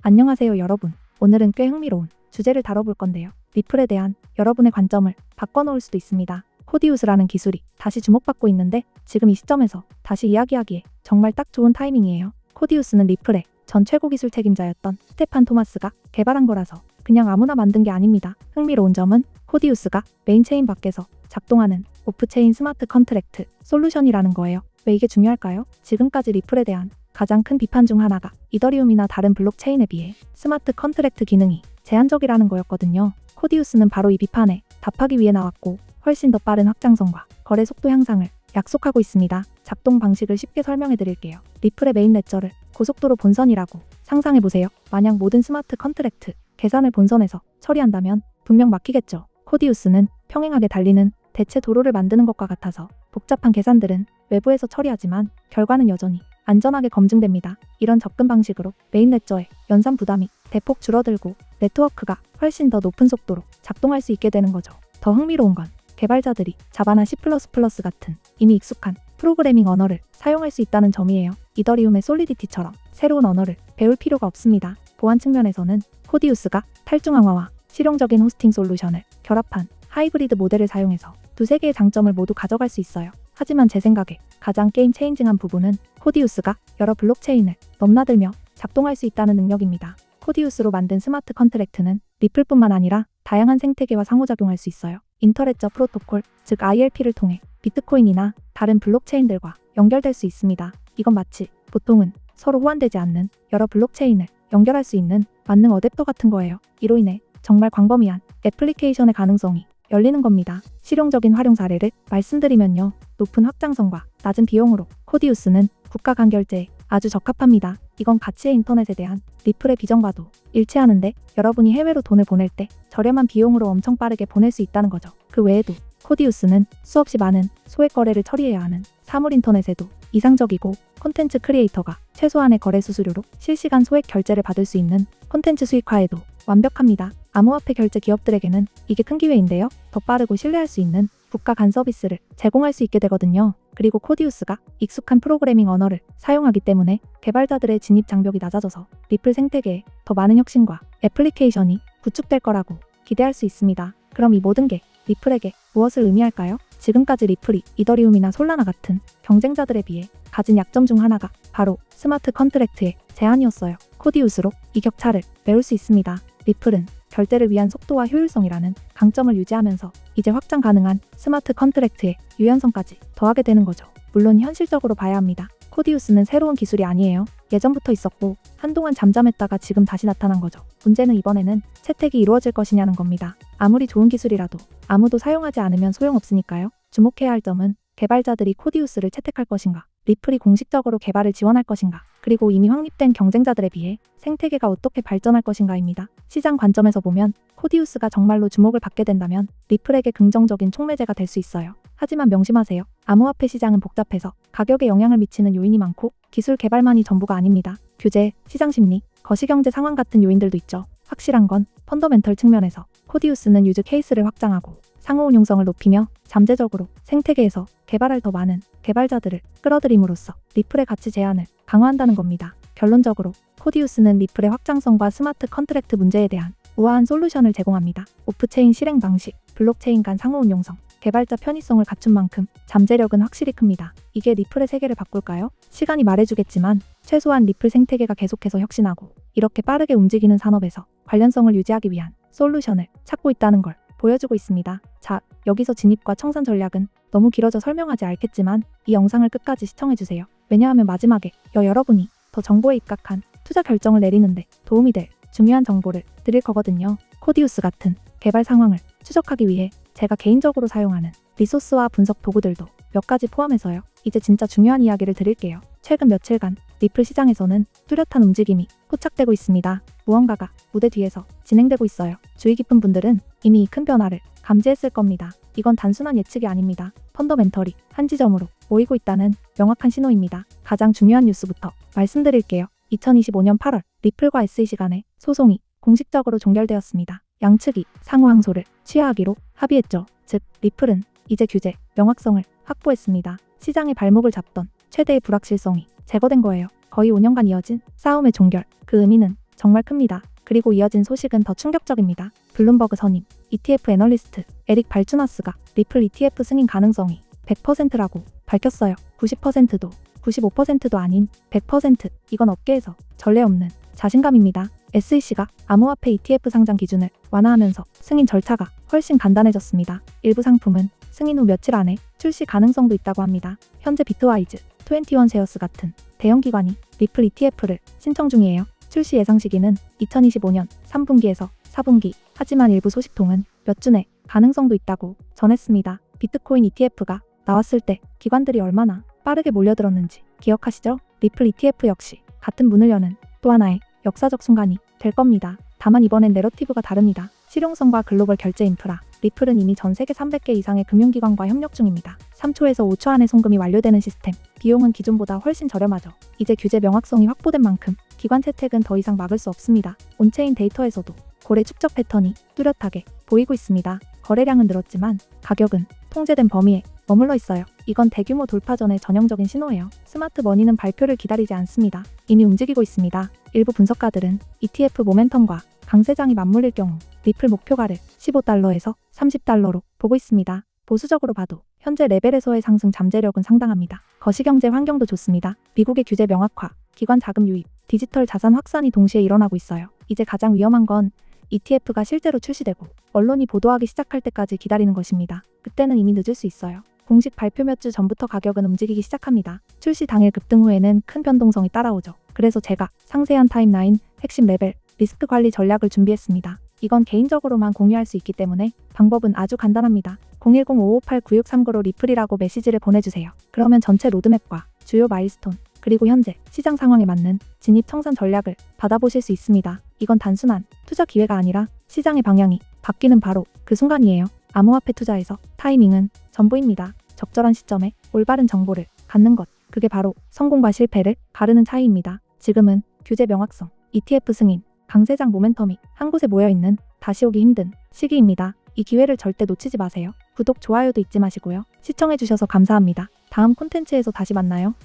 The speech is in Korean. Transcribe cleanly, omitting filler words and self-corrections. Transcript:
안녕하세요 여러분. 오늘은 꽤 흥미로운 주제를 다뤄볼 건데요. 리플에 대한 여러분의 관점을 바꿔놓을 수도 있습니다. 코디우스라는 기술이 다시 주목받고 있는데 지금 이 시점에서 다시 이야기하기에 정말 딱 좋은 타이밍이에요. 코디우스는 리플의 전 최고 기술 책임자였던 스테판 토마스가 개발한 거라서 그냥 아무나 만든 게 아닙니다. 흥미로운 점은 코디우스가 메인체인 밖에서 작동하는 오프체인 스마트 컨트랙트 솔루션이라는 거예요. 왜 이게 중요할까요? 지금까지 리플에 대한 가장 큰 비판 중 하나가 이더리움이나 다른 블록체인에 비해 스마트 컨트랙트 기능이 제한적이라는 거였거든요. 코디우스는 바로 이 비판에 답하기 위해 나왔고 훨씬 더 빠른 확장성과 거래 속도 향상을 약속하고 있습니다. 작동 방식을 쉽게 설명해 드릴게요. 리플의 메인 레저를 고속도로 본선이라고 상상해보세요. 만약 모든 스마트 컨트랙트 계산을 본선에서 처리한다면 분명 막히겠죠. 코디우스는 평행하게 달리는 대체 도로를 만드는 것과 같아서 복잡한 계산들은 외부에서 처리하지만 결과는 여전히 안전하게 검증됩니다. 이런 접근 방식으로 메인 레저의 연산 부담이 대폭 줄어들고 네트워크가 훨씬 더 높은 속도로 작동할 수 있게 되는 거죠. 더 흥미로운 건 개발자들이 자바나 C++ 같은 이미 익숙한 프로그래밍 언어를 사용할 수 있다는 점이에요. 이더리움의 솔리디티처럼 새로운 언어를 배울 필요가 없습니다. 보안 측면에서는 코디우스가 탈중앙화와 실용적인 호스팅 솔루션을 결합한 하이브리드 모델을 사용해서 두세 개의 장점을 모두 가져갈 수 있어요. 하지만 제 생각에 가장 게임 체인징한 부분은 코디우스가 여러 블록체인을 넘나들며 작동할 수 있다는 능력입니다. 코디우스로 만든 스마트 컨트랙트는 리플뿐만 아니라 다양한 생태계와 상호작용할 수 있어요. 인터레저 프로토콜, 즉 ILP를 통해 비트코인이나 다른 블록체인들과 연결될 수 있습니다. 이건 마치 보통은 서로 호환되지 않는 여러 블록체인을 연결할 수 있는 만능 어댑터 같은 거예요. 이로 인해 정말 광범위한 애플리케이션의 가능성이 열리는 겁니다. 실용적인 활용 사례를 말씀드리면요. 높은 확장성과 낮은 비용으로 코디우스는 국가 간 결제에 아주 적합합니다. 이건 가치의 인터넷에 대한 리플의 비전과도 일치하는데 여러분이 해외로 돈을 보낼 때 저렴한 비용으로 엄청 빠르게 보낼 수 있다는 거죠. 그 외에도 코디우스는 수없이 많은 소액 거래를 처리해야 하는 사물 인터넷에도 이상적이고 콘텐츠 크리에이터가 최소한의 거래 수수료로 실시간 소액 결제를 받을 수 있는 콘텐츠 수익화에도 완벽합니다. 암호화폐 결제 기업들에게는 이게 큰 기회인데요. 더 빠르고 신뢰할 수 있는 국가 간 서비스를 제공할 수 있게 되거든요. 그리고 코디우스가 익숙한 프로그래밍 언어를 사용하기 때문에 개발자들의 진입 장벽이 낮아져서 리플 생태계에 더 많은 혁신과 애플리케이션이 구축될 거라고 기대할 수 있습니다. 그럼 이 모든 게 리플에게 무엇을 의미할까요? 지금까지 리플이 이더리움이나 솔라나 같은 경쟁자들에 비해 가진 약점 중 하나가 바로 스마트 컨트랙트의 제한이었어요. 코디우스로 이 격차를 메울 수 있습니다. 리플은 결제를 위한 속도와 효율성이라는 강점을 유지하면서 이제 확장 가능한 스마트 컨트랙트의 유연성까지 더하게 되는 거죠. 물론 현실적으로 봐야 합니다. 코디우스는 새로운 기술이 아니에요. 예전부터 있었고 한동안 잠잠했다가 지금 다시 나타난 거죠. 문제는 이번에는 채택이 이루어질 것이냐는 겁니다. 아무리 좋은 기술이라도 아무도 사용하지 않으면 소용없으니까요. 주목해야 할 점은 개발자들이 코디우스를 채택할 것인가, 리플이 공식적으로 개발을 지원할 것인가, 그리고 이미 확립된 경쟁자들에 비해 생태계가 어떻게 발전할 것인가입니다. 시장 관점에서 보면 코디우스가 정말로 주목을 받게 된다면 리플에게 긍정적인 촉매제가 될 수 있어요. 하지만 명심하세요. 암호화폐 시장은 복잡해서 가격에 영향을 미치는 요인이 많고 기술 개발만이 전부가 아닙니다. 규제, 시장 심리, 거시경제 상황 같은 요인들도 있죠. 확실한 건 펀더멘털 측면에서 코디우스는 유즈 케이스를 확장하고 상호 운용성을 높이며 잠재적으로 생태계에서 개발할 더 많은 개발자들을 끌어들임으로써 리플의 가치 제한을 강화한다는 겁니다. 결론적으로 코디우스는 리플의 확장성과 스마트 컨트랙트 문제에 대한 우아한 솔루션을 제공합니다. 오프체인 실행 방식, 블록체인 간 상호 운용성, 개발자 편의성을 갖춘 만큼 잠재력은 확실히 큽니다. 이게 리플의 세계를 바꿀까요? 시간이 말해주겠지만 최소한 리플 생태계가 계속해서 혁신하고 이렇게 빠르게 움직이는 산업에서 관련성을 유지하기 위한 솔루션을 찾고 있다는 걸 보여주고 있습니다. 자, 여기서 진입과 청산 전략은 너무 길어져 설명하지 않겠지만 이 영상을 끝까지 시청해주세요. 왜냐하면 마지막에 여러분이 더 정보에 입각한 투자 결정을 내리는데 도움이 될 중요한 정보를 드릴 거거든요. 코디우스 같은 개발 상황을 추적하기 위해 제가 개인적으로 사용하는 리소스와 분석 도구들도 몇 가지 포함해서요. 이제 진짜 중요한 이야기를 드릴게요. 최근 며칠간 리플 시장에서는 뚜렷한 움직임이 포착되고 있습니다. 무언가가 무대 뒤에서 진행되고 있어요. 주의 깊은 분들은 이미 이 큰 변화를 감지했을 겁니다. 이건 단순한 예측이 아닙니다. 펀더멘털이 한 지점으로 모이고 있다는 명확한 신호입니다. 가장 중요한 뉴스부터 말씀드릴게요. 2025년 8월 리플과 SEC 간의 소송이 공식적으로 종결되었습니다. 양측이 상호 항소를 취하하기로 합의했죠. 즉, 리플은 이제 규제 명확성을 확보했습니다. 시장의 발목을 잡던 최대의 불확실성이 제거된 거예요. 거의 5년간 이어진 싸움의 종결. 그 의미는 정말 큽니다. 그리고 이어진 소식은 더 충격적입니다. 블룸버그 선임 ETF 애널리스트 에릭 발추나스가 리플 ETF 승인 가능성이 100%라고 밝혔어요. 90%도 95%도 아닌 100%. 이건 업계에서 전례 없는 자신감입니다. SEC가 암호화폐 ETF 상장 기준을 완화하면서 승인 절차가 훨씬 간단해졌습니다. 일부 상품은 승인 후 며칠 안에 출시 가능성도 있다고 합니다. 현재 비트와이즈, 21쉐어스 같은 대형 기관이 리플 ETF를 신청 중이에요. 출시 예상 시기는 2025년 3분기에서 4분기. 하지만 일부 소식통은 몇 주 내 가능성도 있다고 전했습니다. 비트코인 ETF가 나왔을 때 기관들이 얼마나 빠르게 몰려들었는지 기억하시죠? 리플 ETF 역시 같은 문을 여는 또 하나의 역사적 순간이 될 겁니다. 다만 이번엔 내러티브가 다릅니다. 실용성과 글로벌 결제 인프라. 리플은 이미 전 세계 300개 이상의 금융기관과 협력 중입니다. 3초에서 5초 안에 송금이 완료되는 시스템. 비용은 기존보다 훨씬 저렴하죠. 이제 규제 명확성이 확보된 만큼 기관 채택은 더 이상 막을 수 없습니다. 온체인 데이터에서도 거래 축적 패턴이 뚜렷하게 보이고 있습니다. 거래량은 늘었지만 가격은 통제된 범위에 머물러 있어요. 이건 대규모 돌파 전의 전형적인 신호예요. 스마트 머니는 발표를 기다리지 않습니다. 이미 움직이고 있습니다. 일부 분석가들은 ETF 모멘텀과 강세장이 맞물릴 경우 리플 목표가를 15달러에서 30달러로 보고 있습니다. 보수적으로 봐도 현재 레벨에서의 상승 잠재력은 상당합니다. 거시경제 환경도 좋습니다. 미국의 규제 명확화, 기관 자금 유입, 디지털 자산 확산이 동시에 일어나고 있어요. 이제 가장 위험한 건 ETF가 실제로 출시되고 언론이 보도하기 시작할 때까지 기다리는 것입니다. 그때는 이미 늦을 수 있어요. 공식 발표 몇 주 전부터 가격은 움직이기 시작합니다. 출시 당일 급등 후에는 큰 변동성이 따라오죠. 그래서 제가 상세한 타임라인, 핵심 레벨, 리스크 관리 전략을 준비했습니다. 이건 개인적으로만 공유할 수 있기 때문에 방법은 아주 간단합니다. 010-558-9639로 리플이라고 메시지를 보내주세요. 그러면 전체 로드맵과 주요 마일스톤, 그리고 현재 시장 상황에 맞는 진입 청산 전략을 받아보실 수 있습니다. 이건 단순한 투자 기회가 아니라 시장의 방향이 바뀌는 바로 그 순간이에요. 암호화폐 투자에서 타이밍은 전부입니다. 적절한 시점에 올바른 정보를 갖는 것, 그게 바로 성공과 실패를 가르는 차이입니다. 지금은 규제 명확성, ETF 승인, 강세장 모멘텀이 한 곳에 모여있는 다시 오기 힘든 시기입니다. 이 기회를 절대 놓치지 마세요. 구독, 좋아요도 잊지 마시고요. 시청해주셔서 감사합니다. 다음 콘텐츠에서 다시 만나요.